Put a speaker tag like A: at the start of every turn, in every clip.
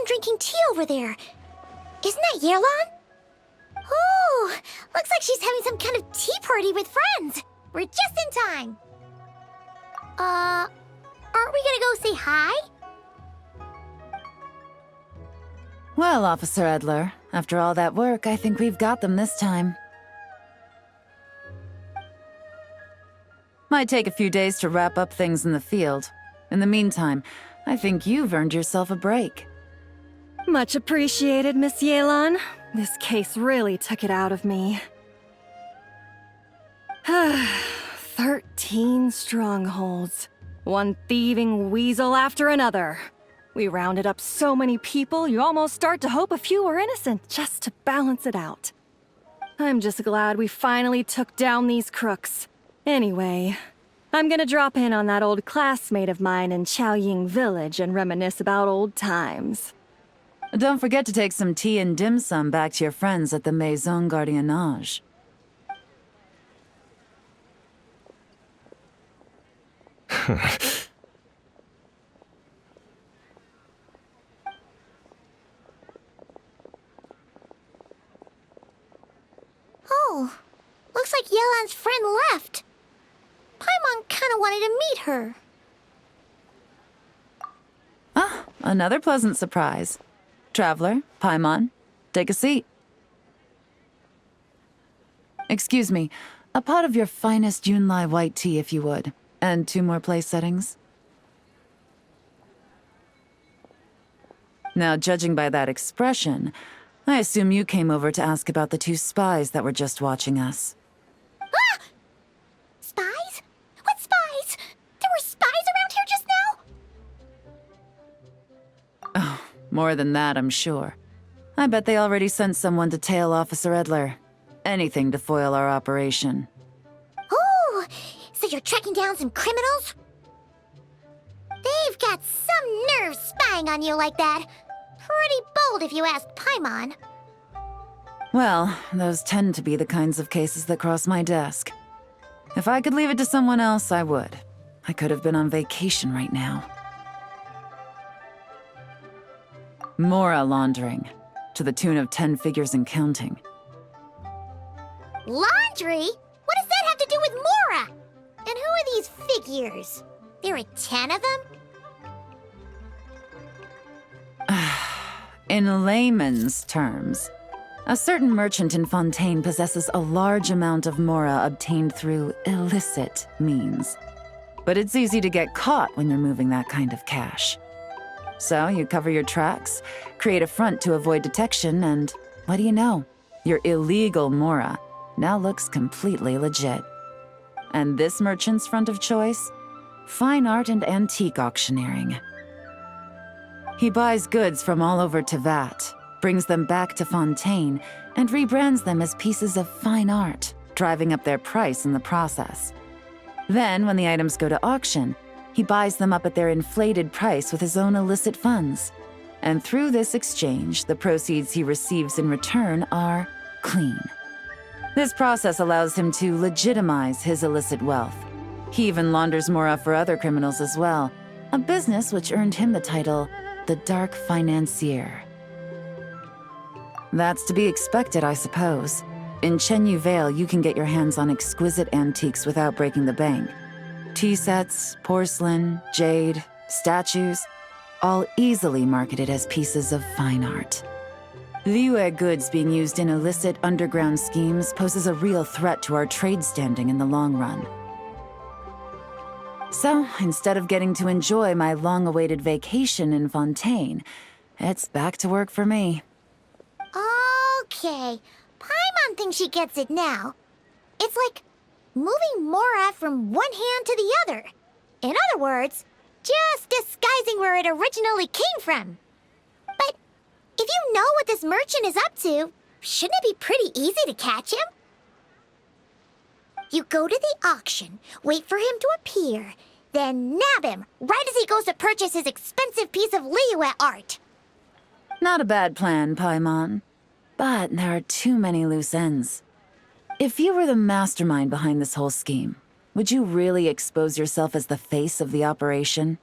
A: someone drinking tea over there. Isn't that Yelan? Oh, looks like she's having some kind of tea party with friends. We're just in time. Aren't we gonna go say hi?
B: Well, Officer Edler, after all that work, I think we've got them this time. Might take a few days to wrap up things in the field. In the meantime, I think you've earned yourself a break.
C: Much appreciated, Miss Yelan. This case really took it out of me. 13 strongholds. One thieving weasel after another. We rounded up so many people, you almost start to hope a few were innocent, just to balance it out. I'm just glad we finally took down these crooks. Anyway, I'm gonna drop in on that old classmate of mine in Chaoying Village and reminisce about old times.
B: Don't forget to take some tea and dim sum back to your friends at the Maison Gardiennage.
A: Oh, looks like Yelan's friend left. Paimon kinda wanted to meet her.
B: Ah, another pleasant surprise. Traveler, Paimon, take a seat. Excuse me, a pot of your finest Yunlai white tea if you would, and 2 more place settings. Now, judging by that expression, I assume you came over to ask about the 2 spies that were just watching us.
A: Ah! Spies? What spies? There were spies around here just now?
B: Oh, more than that, I'm sure. I bet they already sent someone to tail Officer Edler. Anything to foil our operation.
A: Oh, so you're tracking down some criminals? They've got some nerve spying on you like that. Pretty bold if you ask Paimon.
B: Well, those tend to be the kinds of cases that cross my desk. If I could leave it to someone else, I would. I could have been on vacation right now. Mora laundering, to the tune of 10 figures and counting.
A: Laundry? What does that have to do with Mora? And who are these figures? There are 10 of them?
B: In layman's terms, a certain merchant in Fontaine possesses a large amount of Mora obtained through illicit means. But it's easy to get caught when you're moving that kind of cash. So you cover your tracks, create a front to avoid detection, and what do you know? Your illegal Mora now looks completely legit. And this merchant's front of choice? Fine art and antique auctioneering. He buys goods from all over Tevat, brings them back to Fontaine, and rebrands them as pieces of fine art, driving up their price in the process. Then, when the items go to auction, he buys them up at their inflated price with his own illicit funds. And through this exchange, the proceeds he receives in return are clean. This process allows him to legitimize his illicit wealth. He even launders Mora for other criminals as well, a business which earned him the title the Dark Financier. That's to be expected, I suppose. In Chenyu Vale, you can get your hands on exquisite antiques without breaking the bank. Tea sets, porcelain, jade, statues, all easily marketed as pieces of fine art. Liyue goods being used in illicit underground schemes poses a real threat to our trade standing in the long run. So, instead of getting to enjoy my long-awaited vacation in Fontaine, it's back to work for me.
A: Okay, Paimon thinks she gets it now. It's like moving Mora from one hand to the other. In other words, just disguising where it originally came from. But if you know what this merchant is up to, shouldn't it be pretty easy to catch him? You go to the auction, wait for him to appear, then nab him right as he goes to purchase his expensive piece of Liyue art.
B: Not a bad plan, Paimon. But there are too many loose ends. If you were the mastermind behind this whole scheme, would you really expose yourself as the face of the operation?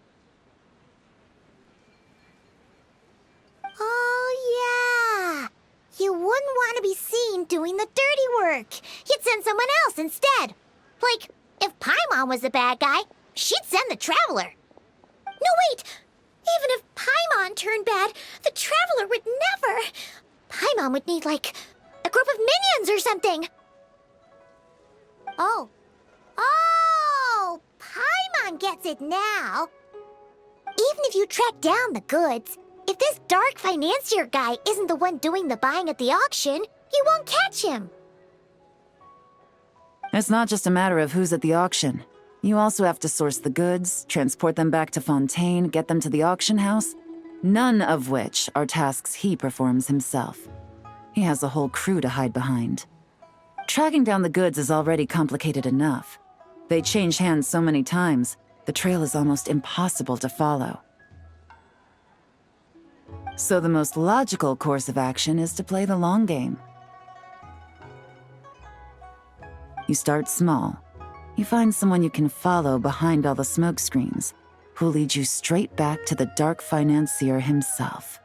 A: to be seen doing the dirty work. He'd send someone else instead. Like, if Paimon was the bad guy, she'd send the Traveler. No, wait! Even if Paimon turned bad, the Traveler would never. Paimon would need, like, a group of minions or something. Oh. Oh! Paimon gets it now. Even if you track down the goods, if this dark financier guy isn't the one doing the buying at the auction, you won't catch him.
B: It's not just a matter of who's at the auction. You also have to source the goods, transport them back to Fontaine, get them to the auction house, none of which are tasks he performs himself. He has a whole crew to hide behind. Tracking down the goods is already complicated enough. They change hands so many times, the trail is almost impossible to follow. So the most logical course of action is to play the long game. You start small. You find someone you can follow behind all the smoke screens, who'll lead you straight back to the dark financier himself.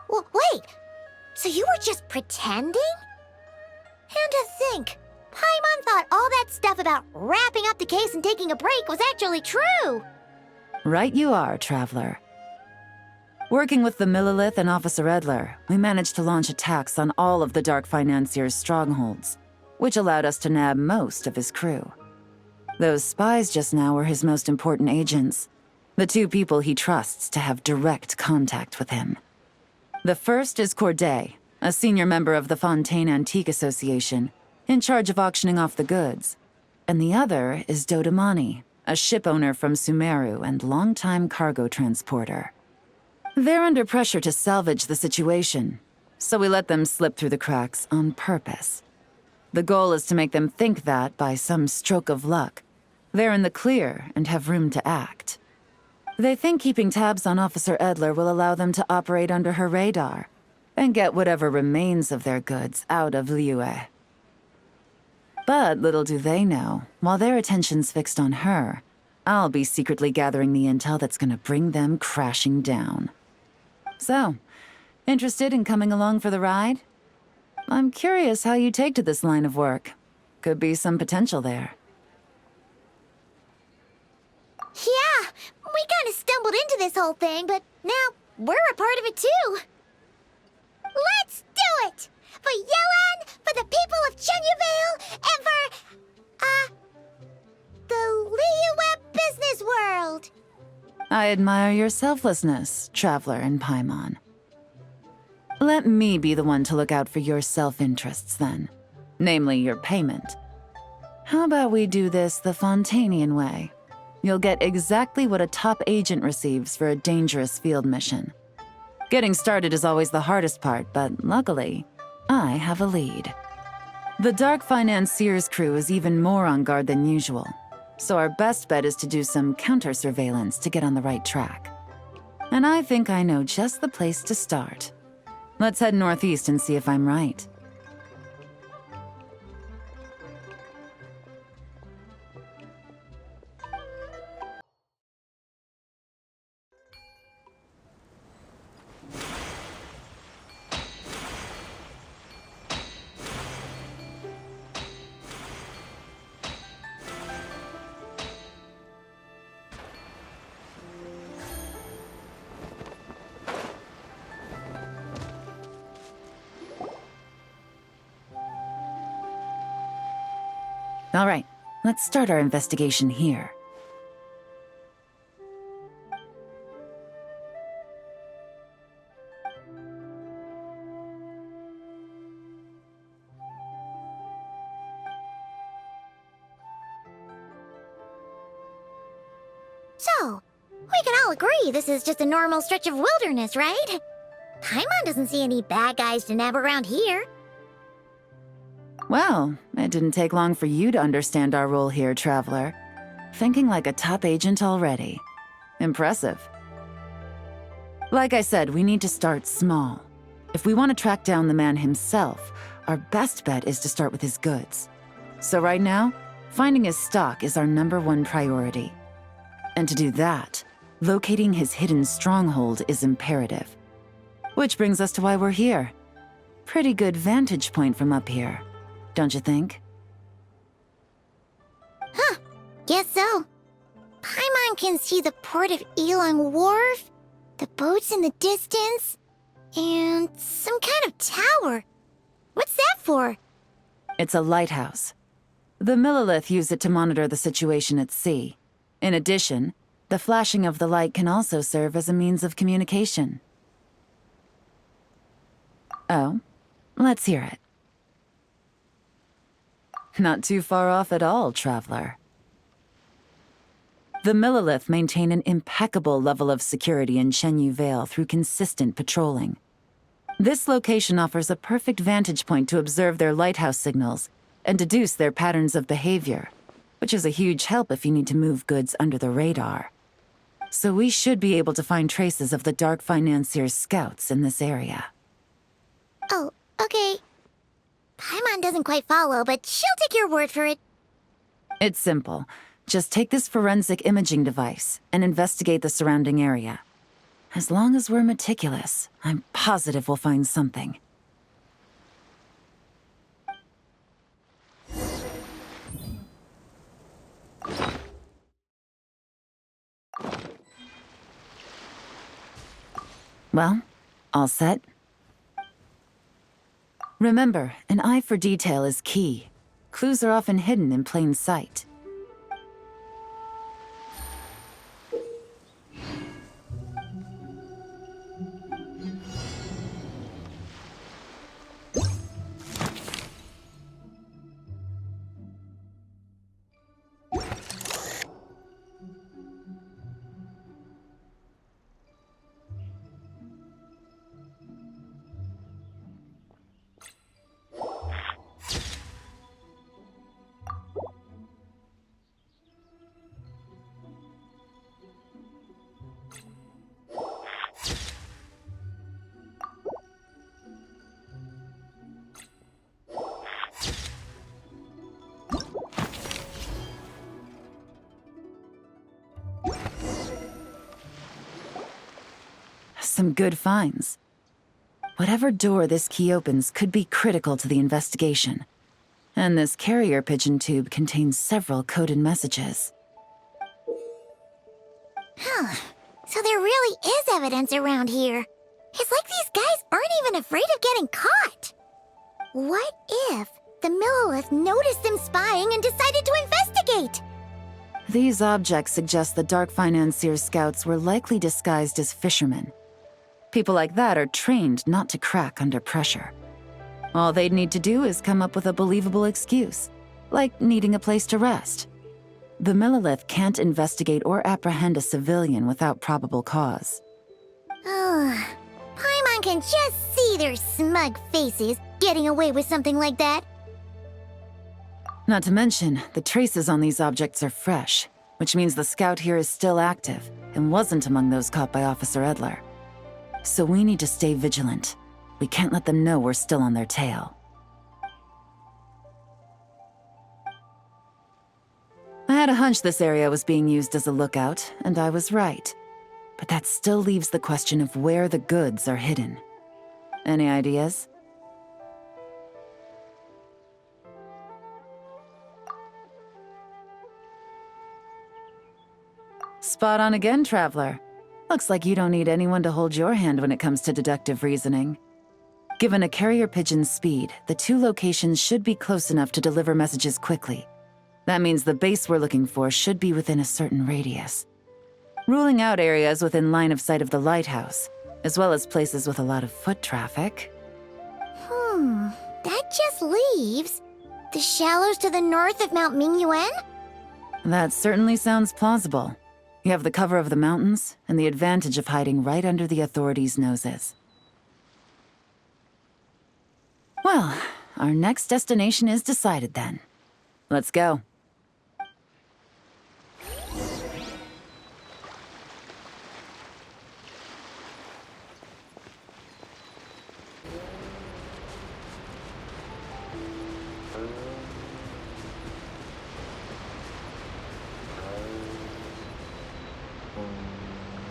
A: Well, wait! So you were just pretending? And to think, Paimon thought all that stuff about wrapping up the case and taking a break was actually true!
B: Right you are, Traveler. Working with the Millilith and Officer Edler, we managed to launch attacks on all of the Dark Financier's strongholds, which allowed us to nab most of his crew. Those spies just now were his most important agents, the two people he trusts to have direct contact with him. The first is Corday, a senior member of the Fontaine Antique Association, in charge of auctioning off the goods. And the other is Dodamani, a ship owner from Sumeru and longtime cargo transporter. They're under pressure to salvage the situation, so we let them slip through the cracks on purpose. The goal is to make them think that, by some stroke of luck, they're in the clear and have room to act. They think keeping tabs on Officer Edler will allow them to operate under her radar and get whatever remains of their goods out of Liyue. But little do they know, while their attention's fixed on her, I'll be secretly gathering the intel that's gonna bring them crashing down. So, interested in coming along for the ride? I'm curious how you take to this line of work. Could be some potential there.
A: Yeah, we kinda stumbled into this whole thing, but now we're a part of it too. Let's do it! For Yelan, for the people of Chenyavale, and for, the Liyue business world!
B: I admire your selflessness, Traveler and Paimon. Let me be the one to look out for your self-interests then, namely your payment. How about we do this the Fontainian way? You'll get exactly what a top agent receives for a dangerous field mission. Getting started is always the hardest part, but luckily, I have a lead. The Dark Financier's crew is even more on guard than usual, so our best bet is to do some counter-surveillance to get on the right track. And I think I know just the place to start. Let's head northeast and see if I'm right. All right, let's start our investigation here.
A: So, we can all agree this is just a normal stretch of wilderness, right? Paimon doesn't see any bad guys to nab around here.
B: Well, it didn't take long for you to understand our role here, Traveler. Thinking like a top agent already. Impressive. Like I said, we need to start small. If we want to track down the man himself, our best bet is to start with his goods. So right now, finding his stock is our #1 priority. And to do that, locating his hidden stronghold is imperative. Which brings us to why we're here. pretty good vantage point from up here, don't you think?
A: Huh, guess so. Paimon can see the port of Yilong Wharf, the boats in the distance, and some kind of tower. What's that for?
B: It's a lighthouse. The Millilith use it to monitor the situation at sea. In addition, the flashing of the light can also serve as a means of communication. Oh, let's hear it. Not too far off at all, traveler. The Millilith maintain an impeccable level of security in Shenyu Vale through consistent patrolling. This location offers a perfect vantage point to observe their lighthouse signals and deduce their patterns of behavior, which is a huge help if you need to move goods under the radar. So we should be able to find traces of the Dark Financier's scouts in this area.
A: Oh, okay. Paimon doesn't quite follow, but she'll take your word for it.
B: It's simple. Just take this forensic imaging device and investigate the surrounding area. As long as we're meticulous, I'm positive we'll find something. Well, all set? Remember, an eye for detail is key. Clues are often hidden in plain sight. Some good finds. Whatever door this key opens could be critical to the investigation. And this carrier pigeon tube contains several coded messages.
A: Huh. So there really is evidence around here. It's like these guys aren't even afraid of getting caught. What if the Millilith noticed them spying and decided to investigate?
B: These objects suggest the Dark Financier's scouts were likely disguised as fishermen. People like that are trained not to crack under pressure. All they'd need to do is come up with a believable excuse, like needing a place to rest. The Millilith can't investigate or apprehend a civilian without probable cause.
A: Paimon can just see their smug faces getting away with something like that.
B: Not to mention, the traces on these objects are fresh, which means the scout here is still active and wasn't among those caught by Officer Edler. So we need to stay vigilant. We can't let them know we're still on their tail. I had a hunch this area was being used as a lookout, and I was right. But that still leaves the question of where the goods are hidden. Any ideas? Spot on again, traveler. Looks like you don't need anyone to hold your hand when it comes to deductive reasoning. Given a carrier pigeon's speed, the two locations should be close enough to deliver messages quickly. That means the base we're looking for should be within a certain radius. Ruling out areas within line of sight of the lighthouse, as well as places with a lot of foot traffic.
A: That just leaves the shallows to the north of Mount Mingyuan?
B: That certainly sounds plausible. You have the cover of the mountains, and the advantage of hiding right under the authorities' noses. Well, our next destination is decided then. Let's go.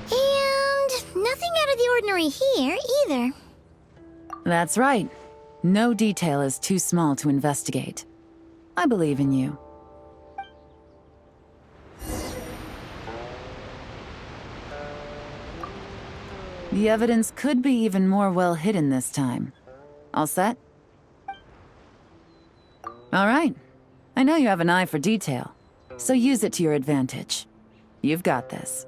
A: And nothing out of the ordinary here, either.
B: That's right. No detail is too small to investigate. I believe in you. The evidence could be even more well hidden this time. All set? All right. I know you have an eye for detail, so use it to your advantage. You've got this.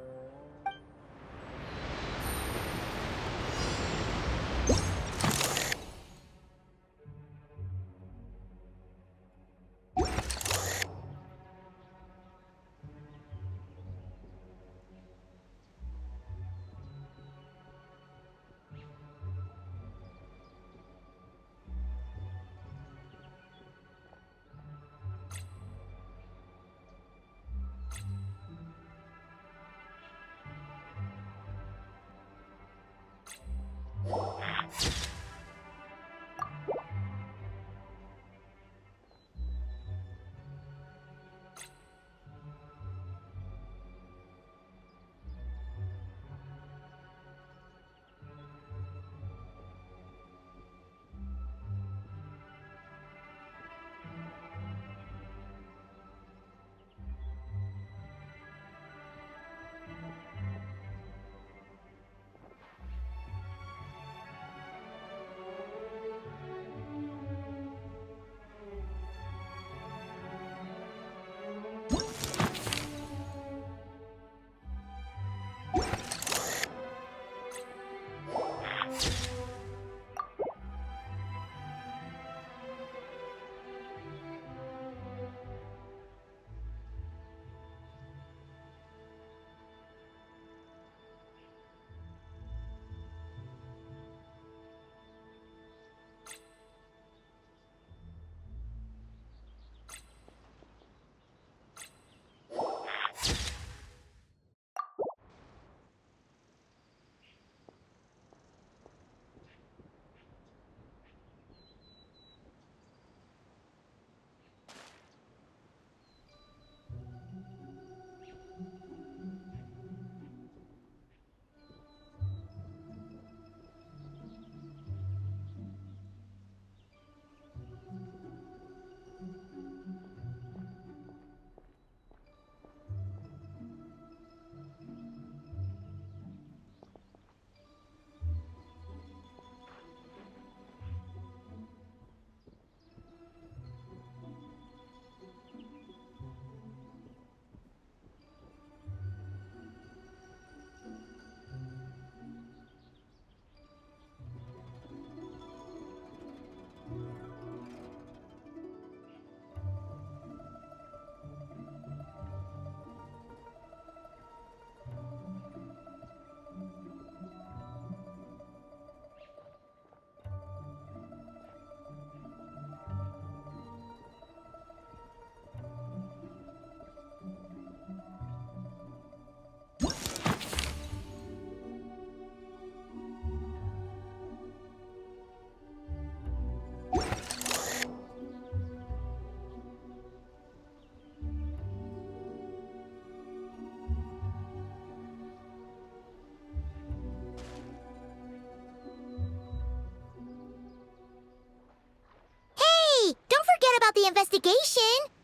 A: About the investigation.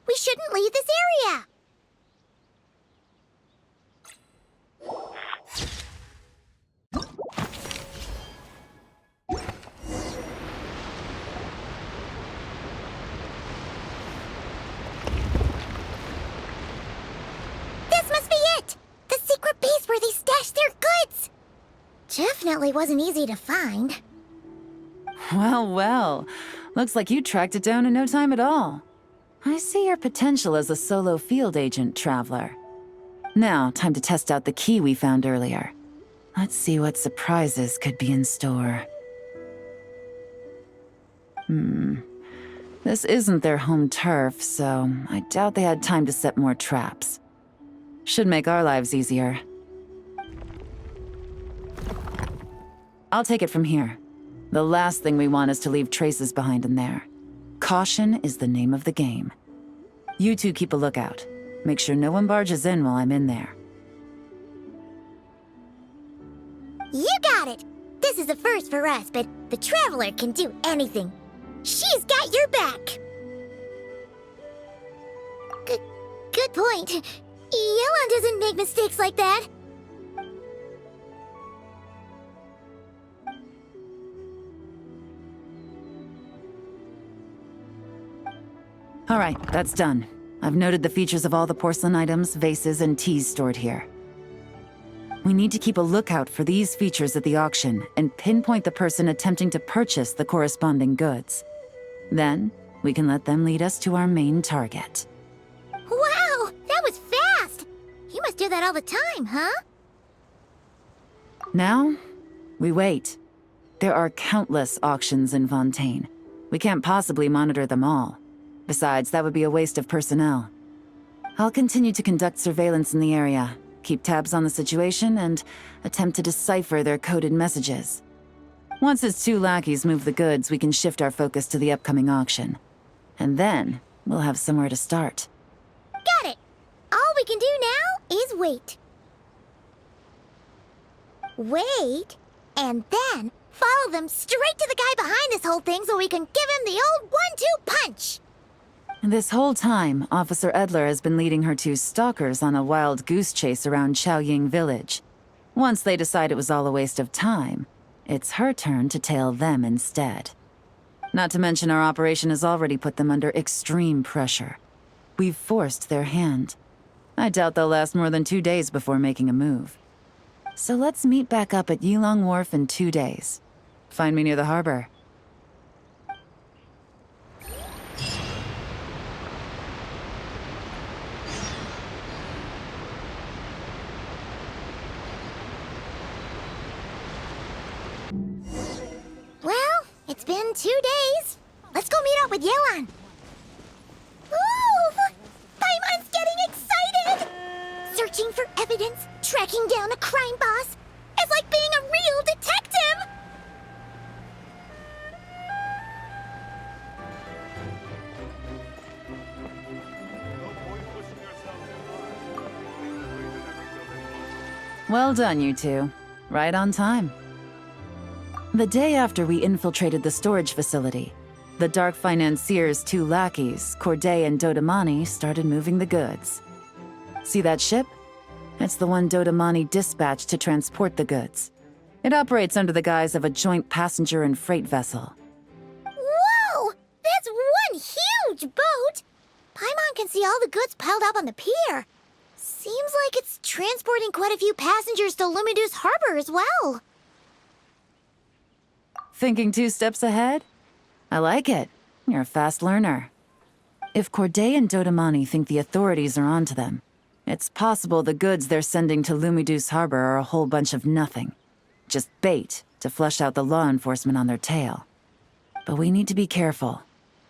A: We shouldn't leave this area. This must be it! The secret base where they stashed their goods! Definitely wasn't easy to find.
B: Well, well. Looks like you tracked it down in no time at all. I see your potential as a solo field agent, Traveler. Now, time to test out the key we found earlier. Let's see what surprises could be in store. This isn't their home turf, so I doubt they had time to set more traps. Should make our lives easier. I'll take it from here. The last thing we want is to leave traces behind in there. Caution is the name of the game. You two keep a lookout. Make sure no one barges in while I'm in there.
A: You got it! This is a first for us, but the Traveler can do anything. She's got your back. Good point. Yelan doesn't make mistakes like that.
B: All right, that's done. I've noted the features of all the porcelain items, vases, and teas stored here. We need to keep a lookout for these features at the auction and pinpoint the person attempting to purchase the corresponding goods. Then, we can let them lead us to our main target.
A: Wow, that was fast! You must do that all the time, huh?
B: Now, we wait. There are countless auctions in Fontaine. We can't possibly monitor them all. Besides, that would be a waste of personnel. I'll continue to conduct surveillance in the area, keep tabs on the situation, and attempt to decipher their coded messages. Once his 2 lackeys move the goods, we can shift our focus to the upcoming auction. And then, we'll have somewhere to start.
A: Got it! All we can do now is wait. Wait, and then follow them straight to the guy behind this whole thing so we can give him the old 1-2 punch!
B: This whole time, Officer Edler has been leading her 2 stalkers on a wild goose chase around Chaoying Village. Once they decide it was all a waste of time, it's her turn to tail them instead. Not to mention our operation has already put them under extreme pressure. We've forced their hand. I doubt they'll last more than 2 days before making a move. So let's meet back up at Yilong Wharf in 2 days. Find me near the harbor.
A: Well, it's been 2 days. Let's go meet up with Yelan. Ooh! Paimon's getting excited! Searching for evidence, tracking down a crime boss. It's like being a real detective!
B: Well done, you 2. Right on time. The day after we infiltrated the storage facility, the Dark Financier's 2 lackeys, Corday and Dodamani, started moving the goods. See that ship? It's the one Dodamani dispatched to transport the goods. It operates under the guise of a joint passenger and freight vessel.
A: Whoa! That's one huge boat! Paimon can see all the goods piled up on the pier. Seems like it's transporting quite a few passengers to Lumidu's harbor as well.
B: Thinking 2 steps ahead? I like it. You're a fast learner. If Corday and Dodamani think the authorities are onto them, it's possible the goods they're sending to Lumidu's harbor are a whole bunch of nothing. Just bait to flush out the law enforcement on their tail. But we need to be careful.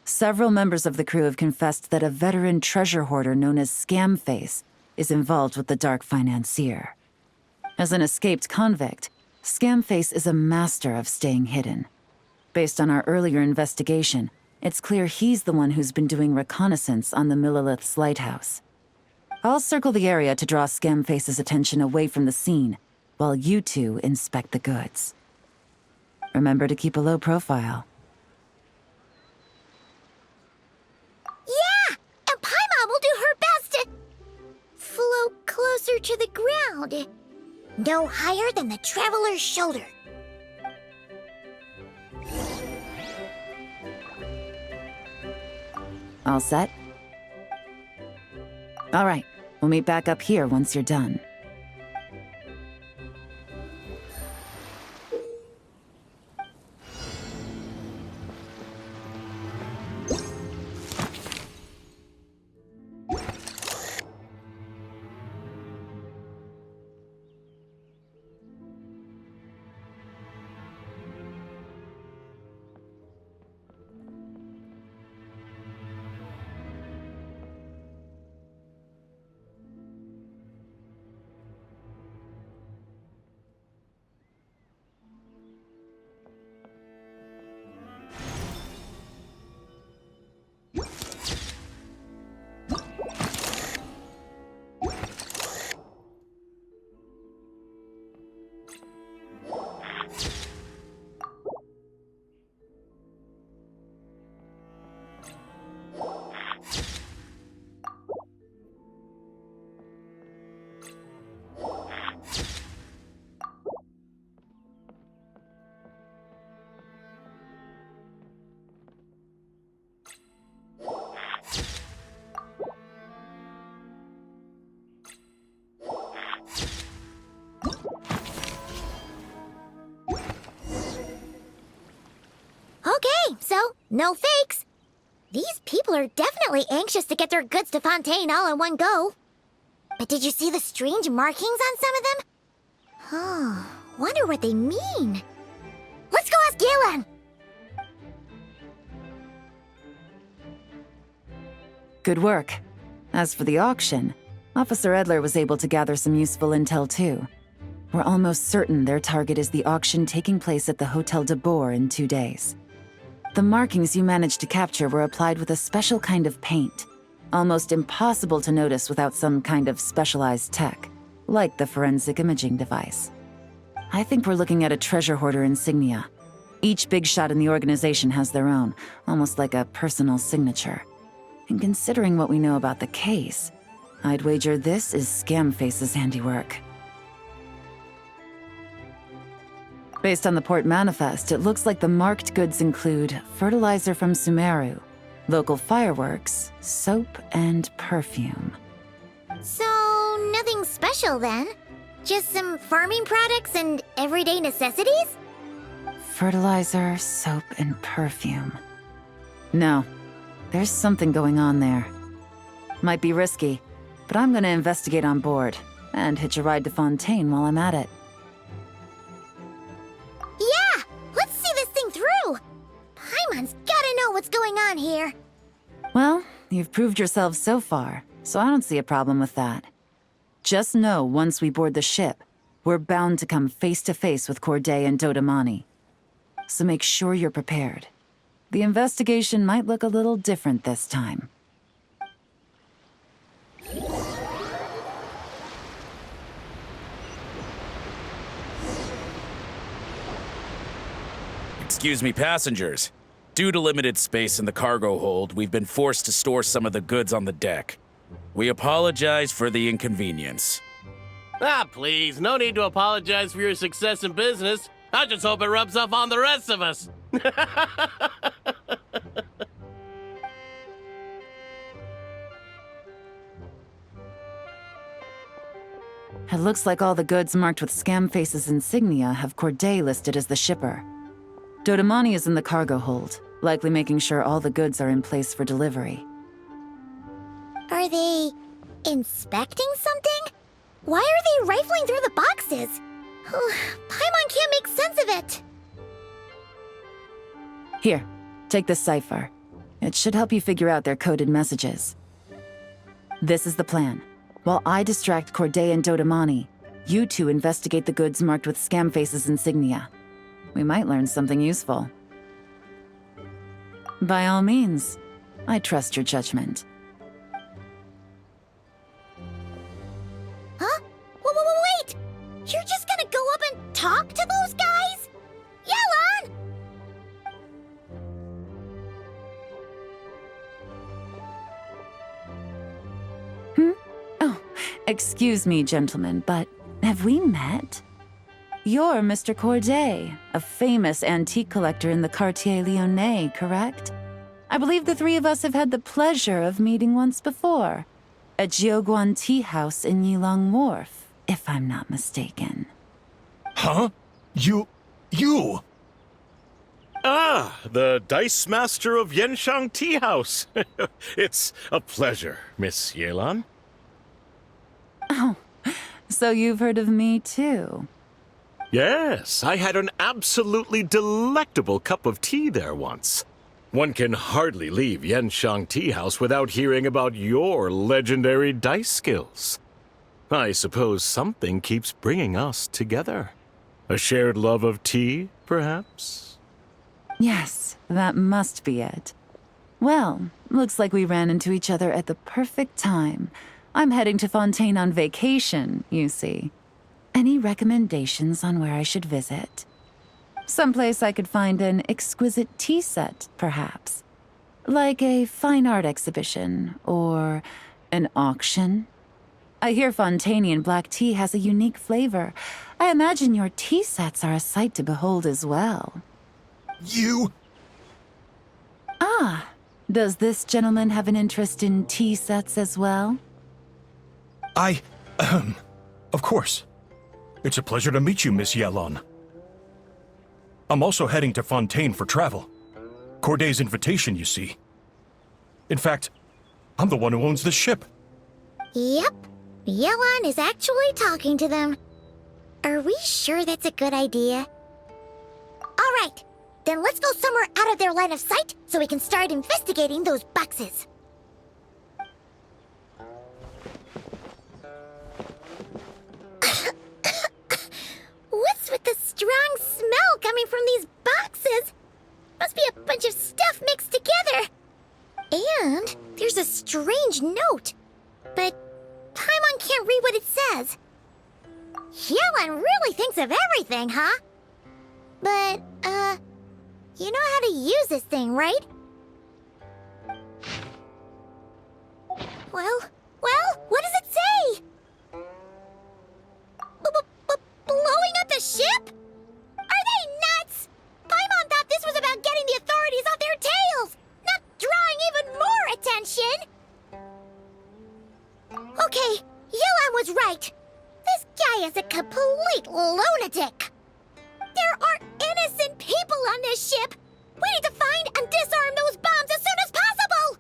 B: Several members of the crew have confessed that a veteran treasure hoarder known as Scamface is involved with the Dark Financier. As an escaped convict, Scamface is a master of staying hidden. Based on our earlier investigation, it's clear he's the one who's been doing reconnaissance on the Millilith's lighthouse. I'll circle the area to draw Scamface's attention away from the scene, while you 2 inspect the goods. Remember to keep a low profile.
A: Yeah! And Paimon will do her best to float closer to the ground. No higher than the traveler's shoulder.
B: All set? All right, we'll meet back up here once you're done.
A: so no fakes. These people are definitely anxious to get their goods to Fontaine all in one go. But did you see the strange markings on some of them? Oh, wonder what they mean. Let's go ask Yelan!
B: Good work. As for the auction, Officer Edler was able to gather some useful intel too. We're almost certain their target is the auction taking place at the Hotel de Boer in 2 days. The markings you managed to capture were applied with a special kind of paint, almost impossible to notice without some kind of specialized tech, like the forensic imaging device. I think we're looking at a treasure hoarder insignia. Each big shot in the organization has their own, almost like a personal signature. And considering what we know about the case, I'd wager this is Scamface's handiwork. Based on the port manifest, it looks like the marked goods include fertilizer from Sumeru, local fireworks, soap, and perfume.
A: So, nothing special then? Just some farming products and everyday necessities?
B: Fertilizer, soap, and perfume. No, there's something going on there. Might be risky, but I'm gonna investigate on board, and hitch a ride to Fontaine while I'm at it.
A: Yeah! Let's see this thing through! Paimon's gotta know what's going on here.
B: Well, you've proved yourselves so far, so I don't see a problem with that. Just know once we board the ship, we're bound to come face to face with Corday and Dodamani. So make sure you're prepared. The investigation might look a little different this time.
D: Excuse me, passengers. Due to limited space in the cargo hold, we've been forced to store some of the goods on the deck. We apologize for the inconvenience.
E: Ah, please, no need to apologize for your success in business. I just hope it rubs off on the rest of us.
B: It looks like all the goods marked with Scamface's insignia have Corday listed as the shipper. Dodamani is in the cargo hold, likely making sure all the goods are in place for delivery.
A: Are they inspecting something? Why are they rifling through the boxes? Paimon can't make sense of it.
B: Here, take this cipher. It should help you figure out their coded messages. This is the plan. While I distract Corday and Dodamani, you two investigate the goods marked with Scamface's insignia. We might learn something useful. By all means, I trust your judgment.
A: Huh? Wait! You're just gonna go up and talk to those guys? Yelan!
B: Oh, excuse me, gentlemen, but have we met? You're Mr. Corday, a famous antique collector in the Quartier Lyonnais, correct? I believe the three of us have had the pleasure of meeting once before, at Jiuguan Tea House in Yilong Wharf, if I'm not mistaken.
F: Huh? You... Ah, the Dice Master of Yenshang Tea House. It's a pleasure, Miss Yelan.
B: Oh, so you've heard of me too?
F: Yes, I had an absolutely delectable cup of tea there once. One can hardly leave Yenshang Tea House without hearing about your legendary dice skills. I suppose something keeps bringing us together. A shared love of tea, perhaps?
B: Yes, that must be it. Well, looks like we ran into each other at the perfect time. I'm heading to Fontaine on vacation, you see. Any recommendations on where I should visit? Someplace I could find an exquisite tea set, perhaps. Like a fine art exhibition, or an auction. I hear Fontainian black tea has a unique flavor. I imagine your tea sets are a sight to behold as well.
F: You...
B: Ah, does this gentleman have an interest in tea sets as well?
G: Of course. It's a pleasure to meet you, Miss Yelan. I'm also heading to Fontaine for travel. Corday's invitation, you see. In fact, I'm the one who owns the ship.
A: Yep. Yelan is actually talking to them. Are we sure that's a good idea? All right. Then let's go somewhere out of their line of sight so we can start investigating those boxes. What's with the strong smell coming from these boxes? Must be a bunch of stuff mixed together. And there's a strange note. But Paimon can't read what it says. Yelan really thinks of everything, huh? But, you know how to use this thing, right? Well, what does it say? Blowing up the ship? Are they nuts? Paimon thought this was about getting the authorities off their tails, not drawing even more attention. Okay, Yelan was right. This guy is a complete lunatic. There are innocent people on this ship. We need to find and disarm those bombs as soon as possible.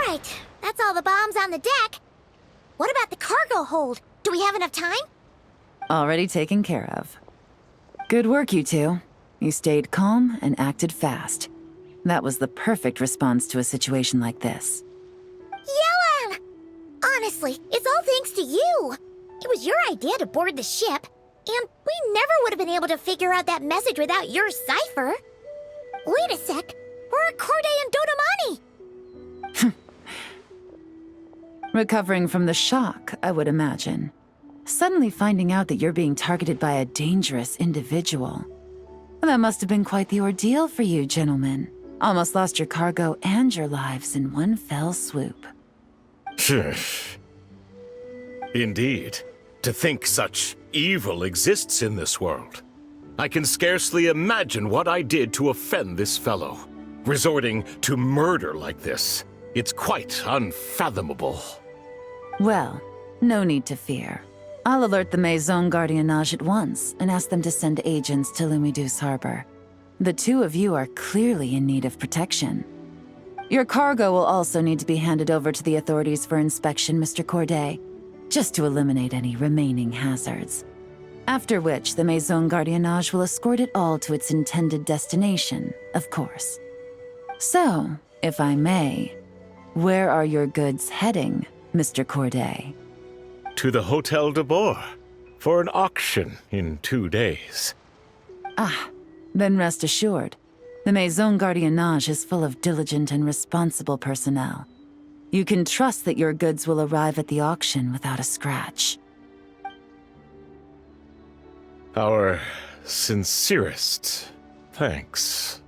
A: Right, that's all the bombs on the deck. What about the cargo hold? Do we have enough time?
B: Already taken care of. Good work, you two. You stayed calm and acted fast. That was the perfect response to a situation like this.
A: Yelan! Honestly, it's all thanks to you. It was your idea to board the ship, and we never would have been able to figure out that message without your cipher. Wait a sec, where are Corday and Dodamani?
B: Recovering from the shock, I would imagine. Suddenly finding out that you're being targeted by a dangerous individual. That must have been quite the ordeal for you, gentlemen. Almost lost your cargo and your lives in one fell swoop.
F: Indeed. To think such evil exists in this world. I can scarcely imagine what I did to offend this fellow. Resorting to murder like this. It's quite unfathomable.
B: Well, no need to fear. I'll alert the Maison Gardiennage at once and ask them to send agents to Lumidu's harbor. The two of you are clearly in need of protection. Your cargo will also need to be handed over to the authorities for inspection, Mr. Corday, just to eliminate any remaining hazards. After which, the Maison Gardiennage will escort it all to its intended destination, of course. So, if I may, where are your goods heading, Mr. Corday?
F: To the Hotel de Boer, for an auction in 2 days.
B: Ah, then rest assured. The Maison Gardiennage is full of diligent and responsible personnel. You can trust that your goods will arrive at the auction without a scratch.
F: Our sincerest thanks.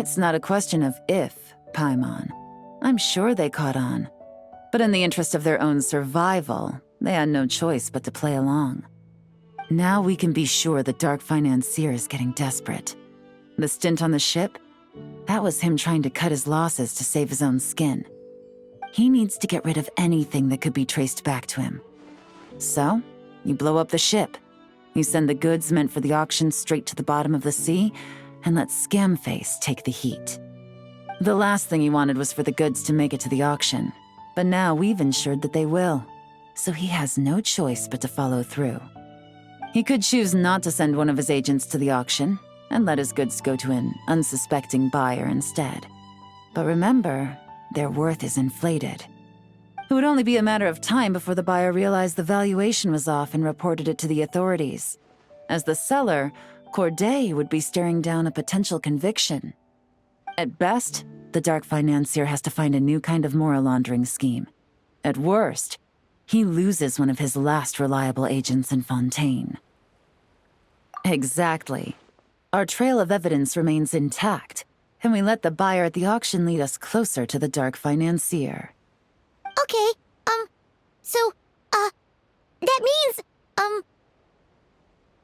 B: It's not a question of if, Paimon. I'm sure they caught on. But in the interest of their own survival, they had no choice but to play along. Now we can be sure the dark financier is getting desperate. The stint on the ship? That was him trying to cut his losses to save his own skin. He needs to get rid of anything that could be traced back to him. So, you blow up the ship. You send the goods meant for the auction straight to the bottom of the sea, and let Scamface take the heat. The last thing he wanted was for the goods to make it to the auction, but now we've ensured that they will, so he has no choice but to follow through. He could choose not to send one of his agents to the auction, and let his goods go to an unsuspecting buyer instead. But remember, their worth is inflated. It would only be a matter of time before the buyer realized the valuation was off and reported it to the authorities. As the seller, Corday would be staring down a potential conviction. At best, the dark financier has to find a new kind of moral laundering scheme. At worst, he loses one of his last reliable agents in Fontaine. Exactly. Our trail of evidence remains intact, and we let the buyer at the auction lead us closer to the dark financier.
A: Okay, that means,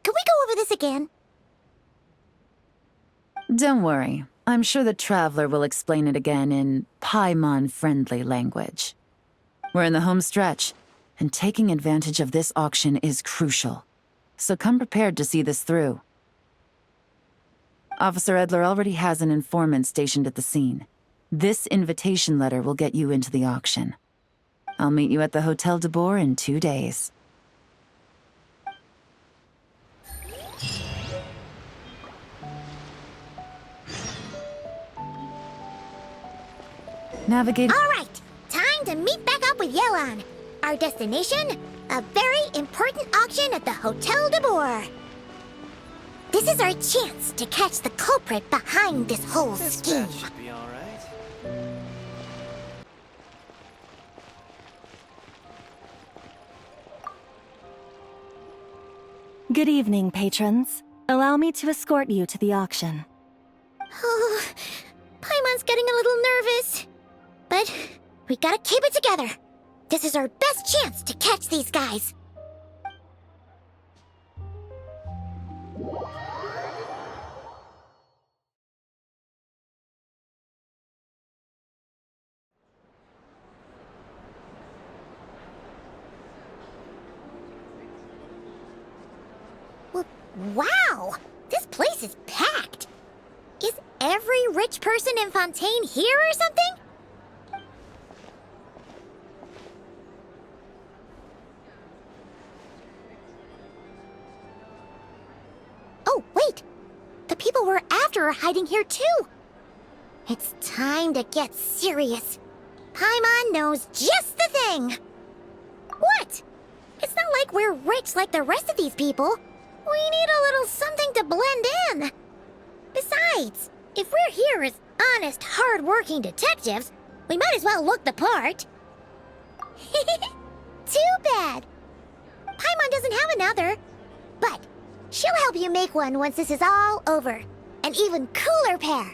A: could we go over this again?
B: Don't worry. I'm sure the Traveler will explain it again in Paimon-friendly language. We're in the home stretch, and taking advantage of this auction is crucial. So come prepared to see this through. Officer Edler already has an informant stationed at the scene. This invitation letter will get you into the auction. I'll meet you at the Hotel de Boer in 2 days. Navigate.
A: All right, time to meet back up with Yelan. Our destination, a very important auction at the Hotel de Boer. This is our chance to catch the culprit behind this whole scheme.
H: Should be all right.
C: Good evening, patrons. Allow me to escort you to the auction.
A: Oh, Paimon's getting a little nervous. But we gotta keep it together. This is our best chance to catch these guys. Wow! This place is packed! Is every rich person in Fontaine here or something? Oh, wait! The people we're after are hiding here too! It's time to get serious. Paimon knows just the thing! What? It's not like we're rich like the rest of these people. We need a little something to blend in. Besides, if we're here as honest, hard-working detectives, we might as well look the part. Too bad. Paimon doesn't have another. But she'll help you make one once this is all over. An even cooler pair.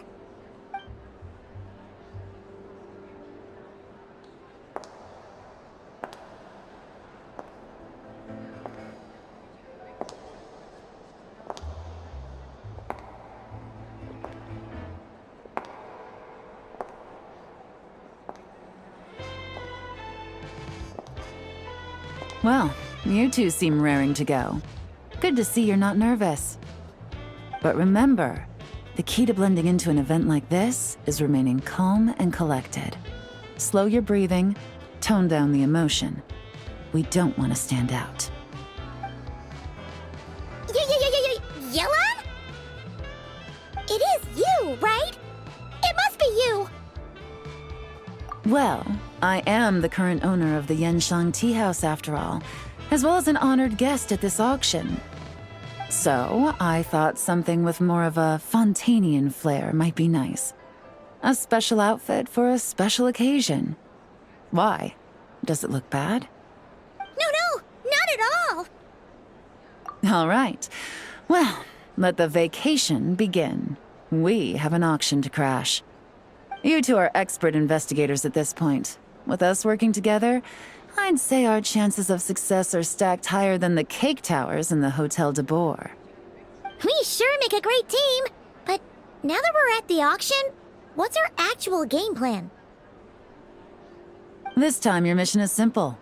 B: Well, you two seem raring to go. Good to see you're not nervous. But remember, the key to blending into an event like this is remaining calm and collected. Slow your breathing, tone down the emotion. We don't want to stand out.
A: Yelan? It is you, right? It must be you!
B: Well, I am the current owner of the Yenshang Tea House after all, as well as an honored guest at this auction. So, I thought something with more of a Fontainian flair might be nice. A special outfit for a special occasion. Why? Does it look bad?
A: No, not at all!
B: All right. Well, let the vacation begin. We have an auction to crash. You two are expert investigators at this point. With us working together, I'd say our chances of success are stacked higher than the cake towers in the Hotel de Boer.
A: We sure make a great team. But now that we're at the auction, what's our actual game plan?
B: This time your mission is simple.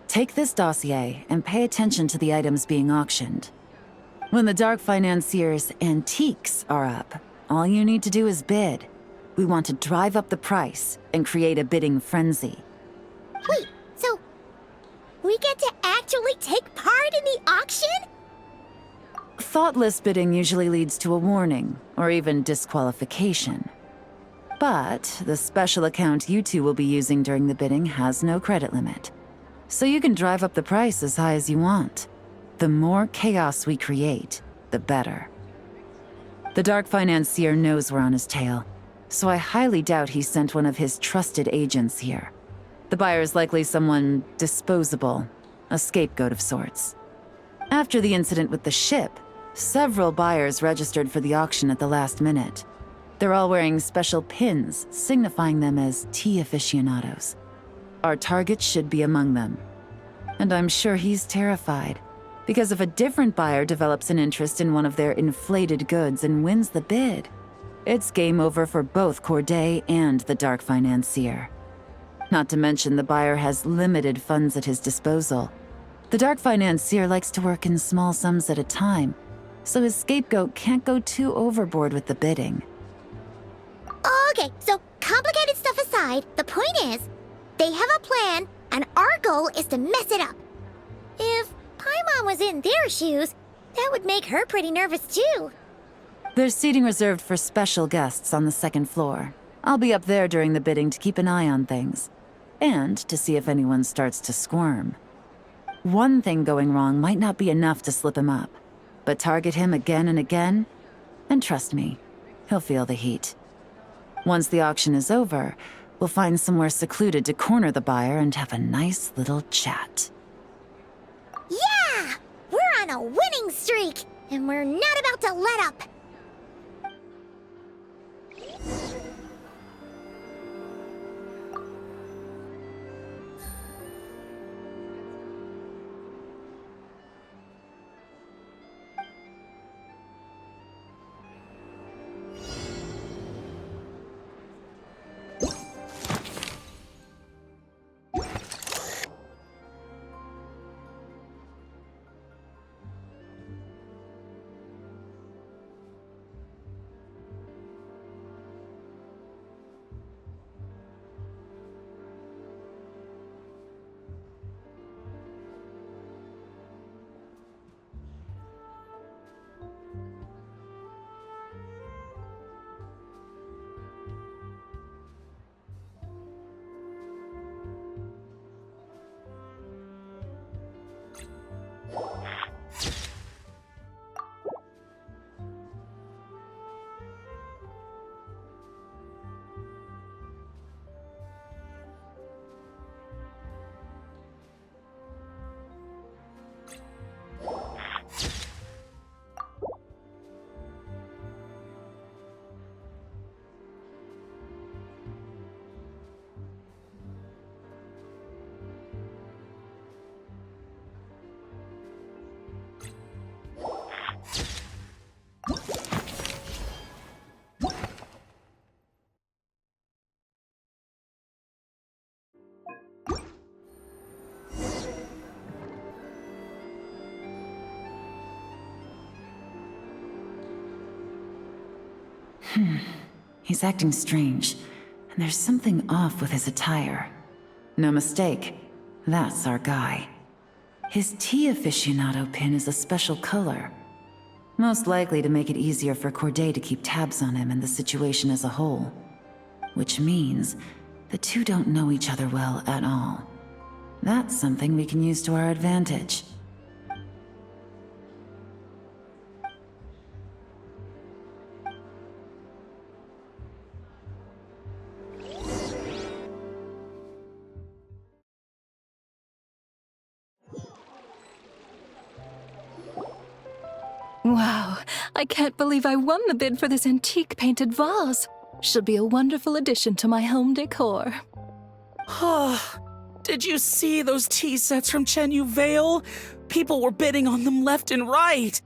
B: Take this dossier and pay attention to the items being auctioned. When the Dark Financier's antiques are up, all you need to do is bid. We want to drive up the price and create a bidding frenzy.
A: Wait, so we get to actually take part in the auction?
B: Thoughtless bidding usually leads to a warning, or even disqualification. But the special account you two will be using during the bidding has no credit limit. So you can drive up the price as high as you want. The more chaos we create, the better. The Dark Financier knows we're on his tail, so I highly doubt he sent one of his trusted agents here. The buyer's likely someone disposable, a scapegoat of sorts. After the incident with the ship, several buyers registered for the auction at the last minute. They're all wearing special pins, signifying them as tea aficionados. Our target should be among them. And I'm sure he's terrified, because if a different buyer develops an interest in one of their inflated goods and wins the bid, it's game over for both Corday and the Dark Financier. Not to mention the buyer has limited funds at his disposal. The Dark Financier likes to work in small sums at a time, so his scapegoat can't go too overboard with the bidding.
A: Okay, so complicated stuff aside, the point is, they have a plan, and our goal is to mess it up. If Paimon was in their shoes, that would make her pretty nervous too.
B: There's seating reserved for special guests on the second floor. I'll be up there during the bidding to keep an eye on things, and to see if anyone starts to squirm. One thing going wrong might not be enough to slip him up, but target him again and again, and trust me, he'll feel the heat. Once the auction is over, we'll find somewhere secluded to corner the buyer and have a nice little chat.
A: Yeah! We're on a winning streak, and we're not about to let up.
B: He's acting strange, and there's something off with his attire. No mistake, that's our guy. His tea aficionado pin is a special color. Most likely to make it easier for Corday to keep tabs on him and the situation as a whole. Which means the two don't know each other well at all. That's something we can use to our advantage.
C: Wow, I can't believe I won the bid for this antique painted vase. She'll be a wonderful addition to my home decor.
D: Did you see those tea sets from Chenyu Vale? People were bidding on them left and right.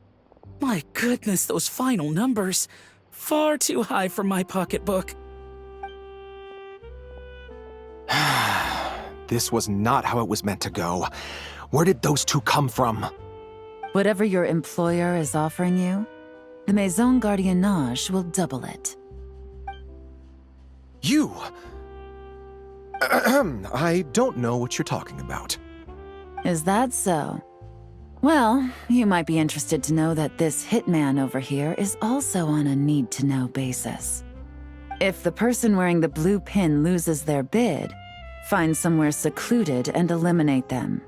D: My goodness, those final numbers. Far too high for my pocketbook.
H: This was not how it was meant to go. Where did those two come from?
B: Whatever your employer is offering you, the Maison Gardiennage will double it.
H: You! I don't know what you're talking about.
B: Is that so? Well, you might be interested to know that this hitman over here is also on a need-to-know basis. If the person wearing the blue pin loses their bid, find somewhere secluded and eliminate them.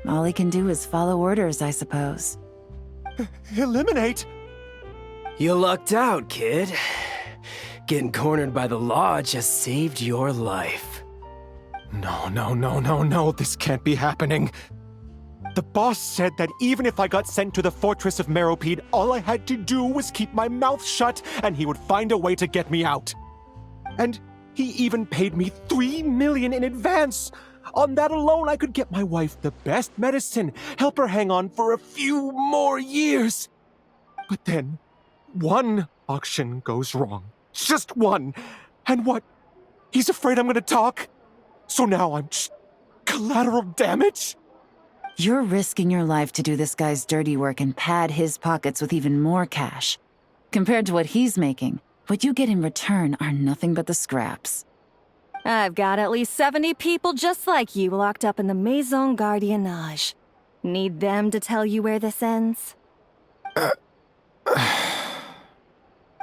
B: All he can do is follow orders, I suppose.
H: Eliminate?
I: You lucked out, kid. Getting cornered by the law just saved your life.
H: No, this can't be happening. The boss said that even if I got sent to the Fortress of Meropide, all I had to do was keep my mouth shut and he would find a way to get me out. And he even paid me $3 million in advance. On that alone, I could get my wife the best medicine, help her hang on for a few more years. But then, one auction goes wrong. Just one. And what? He's afraid I'm gonna talk? So now I'm just collateral damage?
B: You're risking your life to do this guy's dirty work and pad his pockets with even more cash. Compared to what he's making, what you get in return are nothing but the scraps.
C: I've got at least 70 people just like you locked up in the Maison Gardiennage. Need them to tell you where this ends?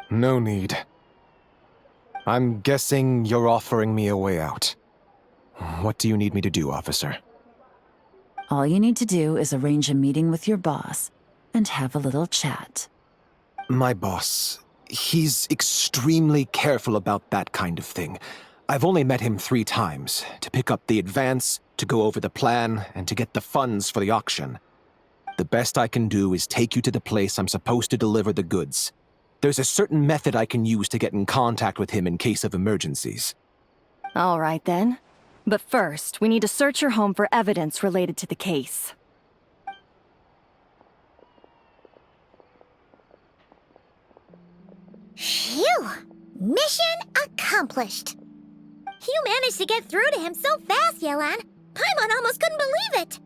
H: No need. I'm guessing you're offering me a way out. What do you need me to do, officer?
B: All you need to do is arrange a meeting with your boss and have a little chat.
H: My boss, he's extremely careful about that kind of thing. I've only met him 3 times, to pick up the advance, to go over the plan, and to get the funds for the auction. The best I can do is take you to the place I'm supposed to deliver the goods. There's a certain method I can use to get in contact with him in case of emergencies.
C: All right then. But first, we need to search your home for evidence related to the case.
A: Phew! Mission accomplished. You managed to get through to him so fast, Yelan. Paimon almost couldn't believe it.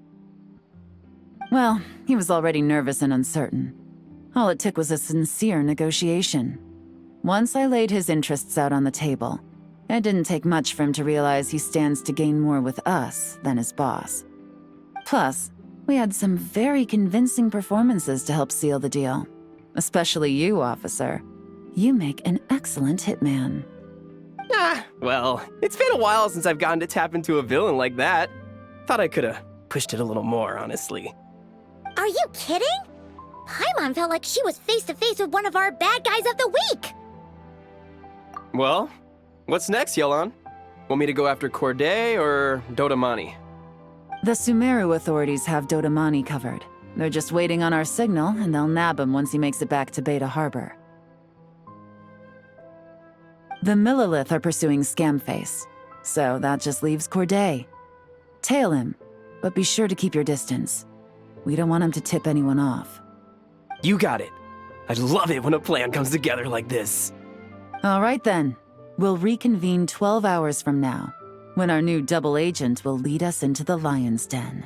B: Well, he was already nervous and uncertain. All it took was a sincere negotiation. Once I laid his interests out on the table, it didn't take much for him to realize he stands to gain more with us than his boss. Plus, we had some very convincing performances to help seal the deal. Especially you, officer. You make an excellent hitman.
I: Well, it's been a while since I've gotten to tap into a villain like that. Thought I could've pushed it a little more, honestly.
A: Are you kidding? Paimon felt like she was face to face with one of our bad guys of the week.
I: Well, what's next, Yelan? Want me to go after Corday or Dodamani?
B: The Sumeru authorities have Dodamani covered. They're just waiting on our signal, and they'll nab him once he makes it back to Beta Harbor. The Millilith are pursuing Scamface, so that just leaves Corday. Tail him, but be sure to keep your distance. We don't want him to tip anyone off.
I: You got it. I love it when a plan comes together like this.
B: All right then. We'll reconvene 12 hours from now, when our new double agent will lead us into the Lion's Den.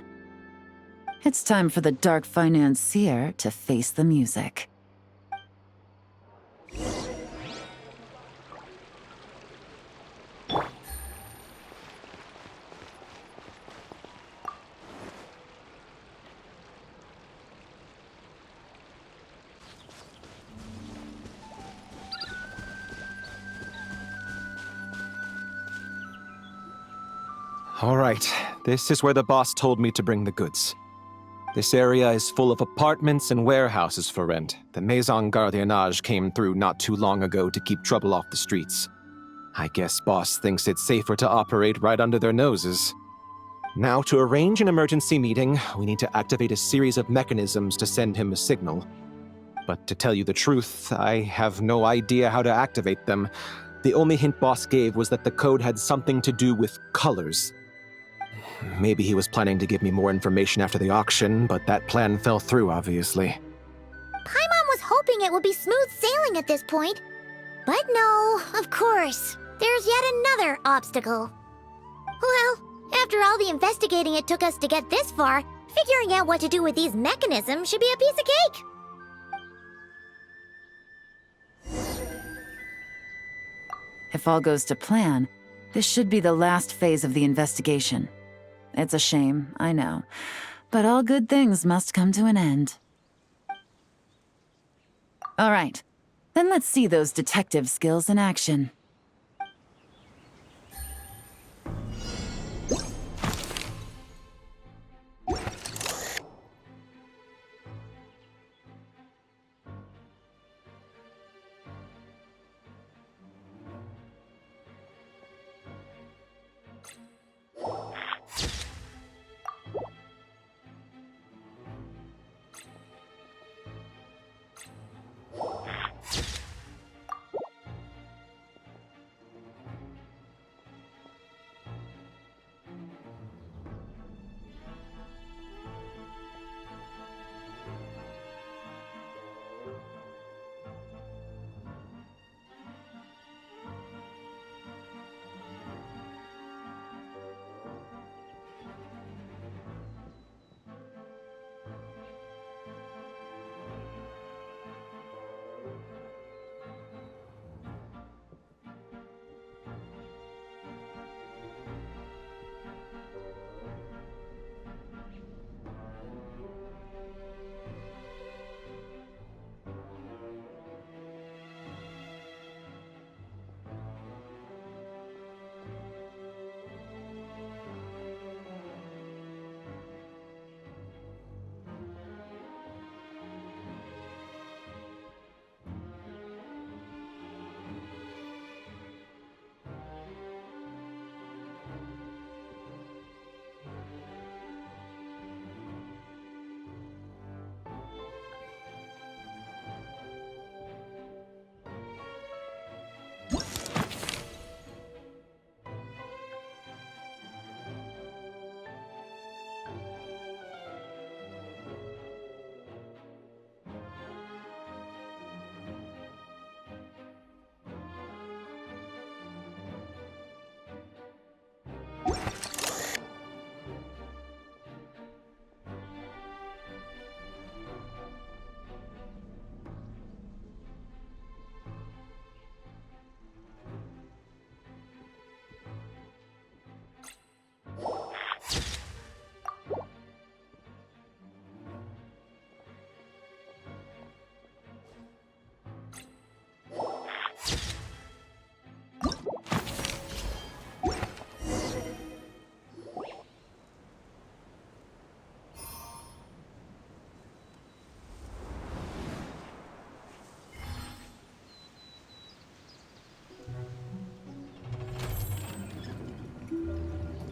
B: It's time for the dark financier to face the music.
H: All right, this is where the boss told me to bring the goods. This area is full of apartments and warehouses for rent. The Maison Gardiennage came through not too long ago to keep trouble off the streets. I guess boss thinks it's safer to operate right under their noses. Now, to arrange an emergency meeting, we need to activate a series of mechanisms to send him a signal. but to tell you the truth, I have no idea how to activate them. The only hint Boss gave was that the code had something to do with colors. Maybe he was planning to give me more information after the auction, but that plan fell through, obviously.
A: Paimon was hoping it would be smooth sailing at this point. But no, of course. There's yet another obstacle. Well, after all the investigating it took us to get this far, figuring out what to do with these mechanisms should be a piece of cake.
B: If all goes to plan, this should be the last phase of the investigation. It's a shame, I know, but all good things must come to an end. All right, then let's see those detective skills in action.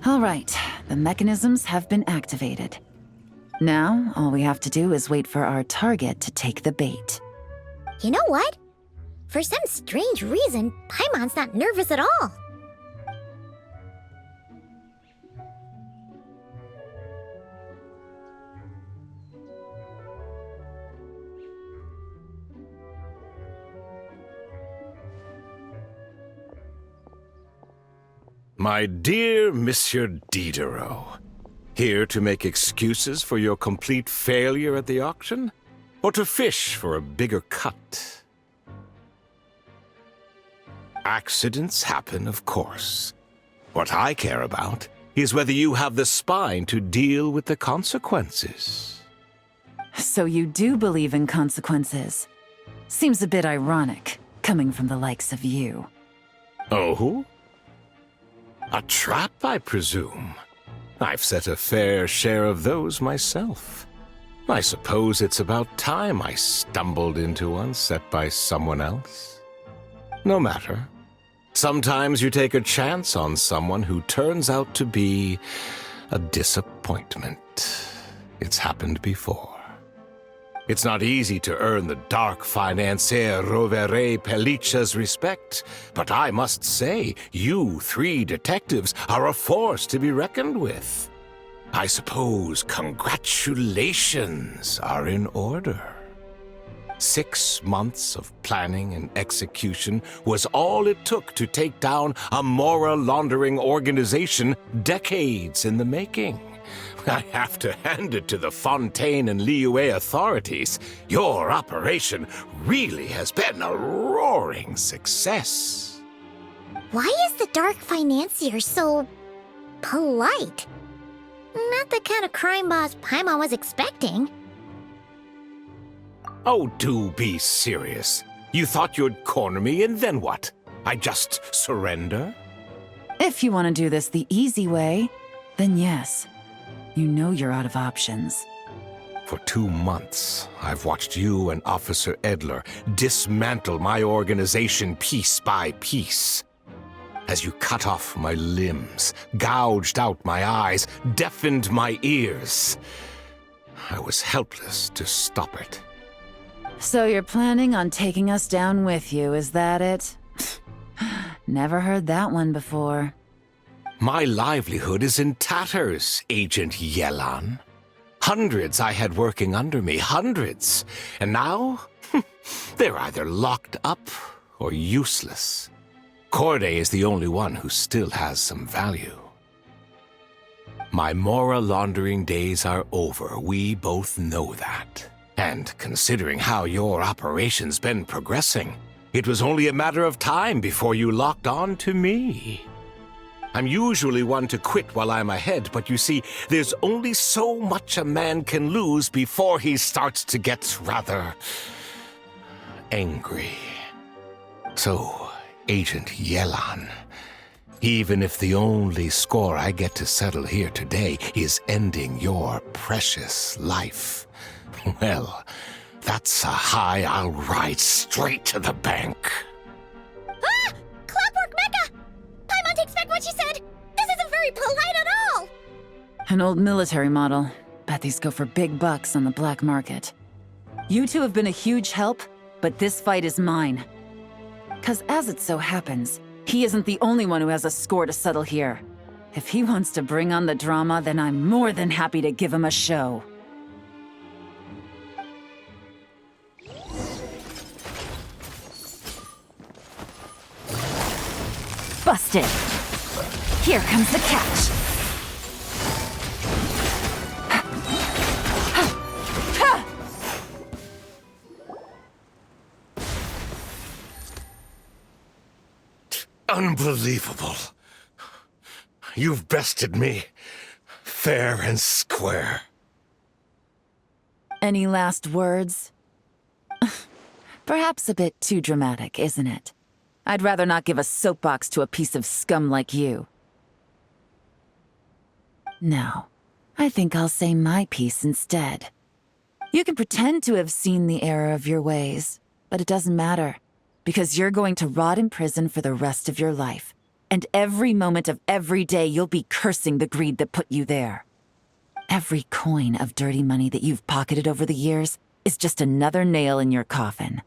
B: All right, the mechanisms have been activated. Now, all we have to do is wait for our target to take the bait.
A: You know what? For some strange reason, Paimon's not nervous at all.
F: My dear Monsieur Diderot, here to make excuses for your complete failure at the auction? Or to fish for a bigger cut? Accidents happen, of course. What I care about is whether you have the spine to deal with the consequences.
B: So you do believe in consequences. Seems a bit ironic, coming from the likes of you.
F: Oh? A trap, I presume. I've set a fair share of those myself. I suppose it's about time I stumbled into one set by someone else. No matter. Sometimes you take a chance on someone who turns out to be a disappointment. It's happened before. It's not easy to earn the dark financier Rovere Pelicha's respect, but I must say, you 3 detectives are a force to be reckoned with. I suppose congratulations are in order. 6 months of planning and execution was all it took to take down a Mora laundering organization decades in the making. I have to hand it to the Fontaine and Liyue authorities. Your operation really has been a roaring success.
A: Why is the Dark Financier so polite? Not the kind of crime boss Paimon was expecting.
F: Oh, do be serious. You thought you'd corner me and then what? I just surrender?
B: If you want to do this the easy way, then yes. You know you're out of options.
F: For 2 months, I've watched you and Officer Edler dismantle my organization piece by piece. As you cut off my limbs, gouged out my eyes, deafened my ears, I was helpless to stop it.
B: So you're planning on taking us down with you, is that it? Never heard that one before.
F: My livelihood is in tatters, Agent Yelan. Hundreds I had working under me, hundreds. And now, they're either locked up or useless. Corday is the only one who still has some value. My Mora laundering days are over, we both know that. And considering how your operation's been progressing, it was only a matter of time before you locked on to me. I'm usually one to quit while I'm ahead, but you see, there's only so much a man can lose before he starts to get rather angry. So, Agent Yelan, even if the only score I get to settle here today is ending your precious life, well, that's a high I'll ride straight to the bank.
A: Ah! Clockwork Mecha! Paimon takes back what she said! This isn't very polite at all!
B: An old military model. Bet these go for big bucks on the black market. You two have been a huge help, but this fight is mine. 'Cause as it so happens, he isn't the only one who has a score to settle here. If he wants to bring on the drama, then I'm more than happy to give him a show. Busted! Here comes the catch!
F: Unbelievable. You've bested me, fair and square.
B: Any last words? Perhaps a bit too dramatic, isn't it? I'd rather not give a soapbox to a piece of scum like you. No, I think I'll say my piece instead. You can pretend to have seen the error of your ways, but it doesn't matter, because you're going to rot in prison for the rest of your life. And every moment of every day you'll be cursing the greed that put you there. Every coin of dirty money that you've pocketed over the years is just another nail in your coffin.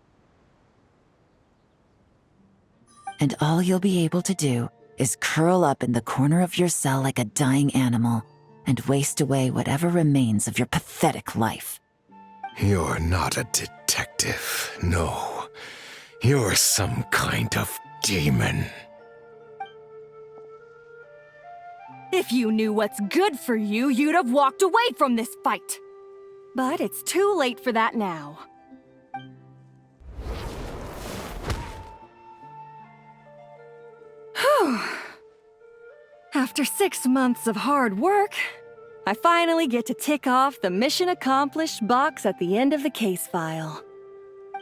B: And all you'll be able to do is curl up in the corner of your cell like a dying animal and waste away whatever remains of your pathetic life.
F: You're not a detective, no. You're some kind of demon.
C: If you knew what's good for you, you'd have walked away from this fight. But it's too late for that now. Whew. After 6 months of hard work, I finally get to tick off the mission accomplished box at the end of the case file.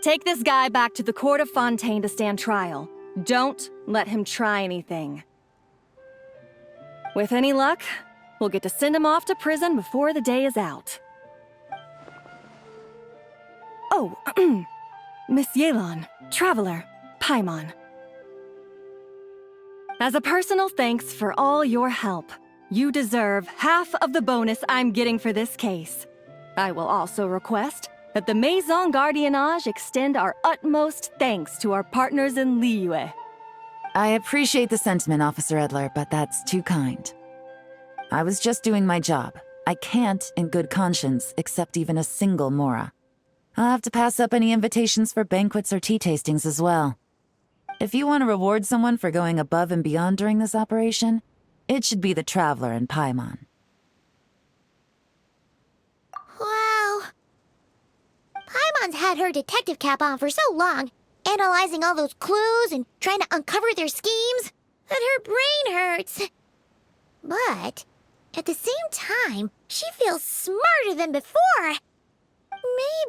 C: Take this guy back to the court of Fontaine to stand trial. Don't let him try anything. With any luck, we'll get to send him off to prison before the day is out. Oh, Miss Yelan, Traveler, Paimon. As a personal thanks for all your help, you deserve half of the bonus I'm getting for this case. I will also request that the Maison Gardiennage extend our utmost thanks to our partners in Liyue.
B: I appreciate the sentiment, Officer Edler, but that's too kind. I was just doing my job. I can't, in good conscience, accept even a single Mora. I'll have to pass up any invitations for banquets or tea tastings as well. If you want to reward someone for going above and beyond during this operation, it should be the Traveler and Paimon.
A: Wow. Paimon's had her detective cap on for so long, analyzing all those clues and trying to uncover their schemes, that her brain hurts. But at the same time, she feels smarter than before.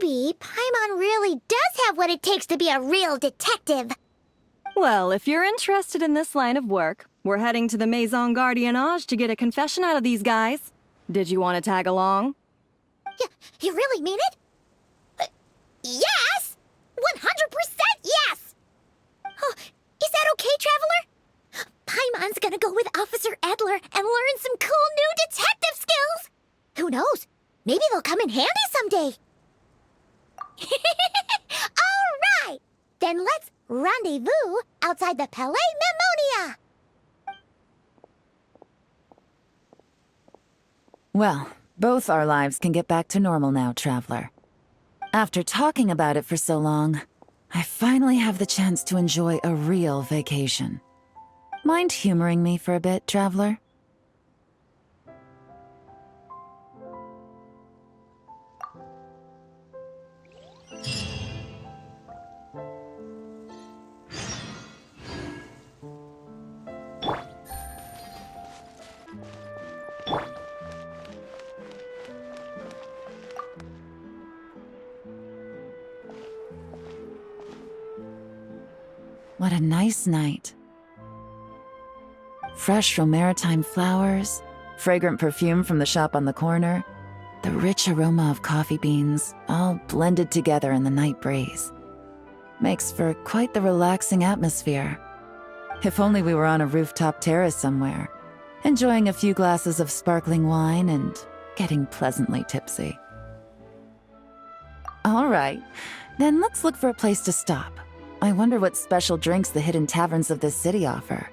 A: Maybe Paimon really does have what it takes to be a real detective.
C: Well, if you're interested in this line of work, we're heading to the Maison Gardiennage to get a confession out of these guys. Did you want to tag along?
A: You really mean it? Yes! 100% yes! Oh, is that okay, Traveler? Paimon's gonna go with Officer Edler and learn some cool new detective skills! Who knows? Maybe they'll come in handy someday. All right! Then let's rendezvous outside the Palais Memonia!
B: Well, both our lives can get back to normal now, Traveler. After talking about it for so long, I finally have the chance to enjoy a real vacation. Mind humoring me for a bit, Traveler? What a nice night. Fresh from maritime flowers, fragrant perfume from the shop on the corner, the rich aroma of coffee beans, all blended together in the night breeze. Makes for quite the relaxing atmosphere. If only we were on a rooftop terrace somewhere, enjoying a few glasses of sparkling wine and getting pleasantly tipsy. All right, then let's look for a place to stop. I wonder what special drinks the hidden taverns of this city offer.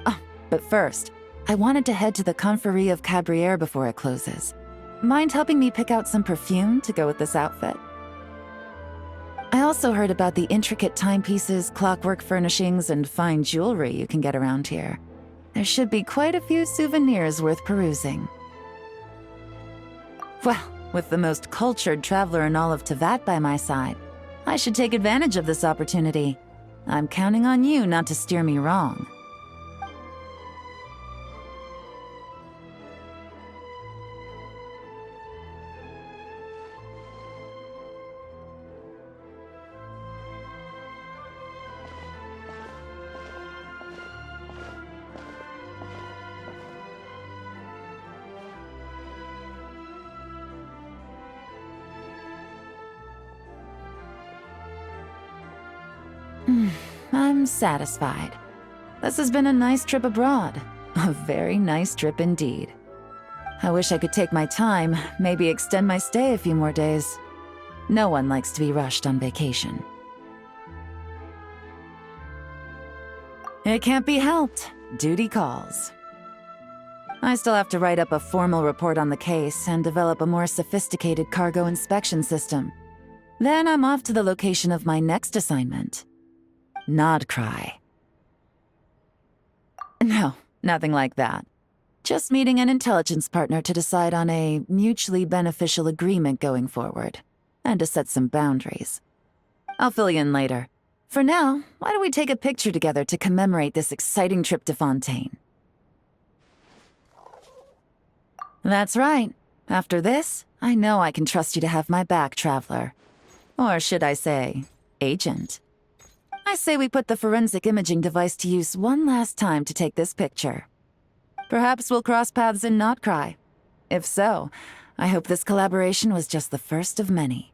B: Oh, but first, I wanted to head to the Confrérie of Cabrières before it closes. Mind helping me pick out some perfume to go with this outfit? I also heard about the intricate timepieces, clockwork furnishings, and fine jewelry you can get around here. There should be quite a few souvenirs worth perusing. Well, with the most cultured traveler in all of Tevat by my side, I should take advantage of this opportunity. I'm counting on you not to steer me wrong. I'm satisfied. This has been a nice trip abroad. A very nice trip indeed. I wish I could take my time, maybe extend my stay a few more days. No one likes to be rushed on vacation. It can't be helped. Duty calls. I still have to write up a formal report on the case and develop a more sophisticated cargo inspection system. Then I'm off to the location of my next assignment. Nodcry. No, nothing like that. Just meeting an intelligence partner to decide on a mutually beneficial agreement going forward, and to set some boundaries. I'll fill you in later. For now, why don't we take a picture together to commemorate this exciting trip to Fontaine? That's right. After this, I know I can trust you to have my back, Traveler. Or should I say, Agent. I say we put the forensic imaging device to use one last time to take this picture. Perhaps we'll cross paths in Nodcry. If so, I hope this collaboration was just the first of many.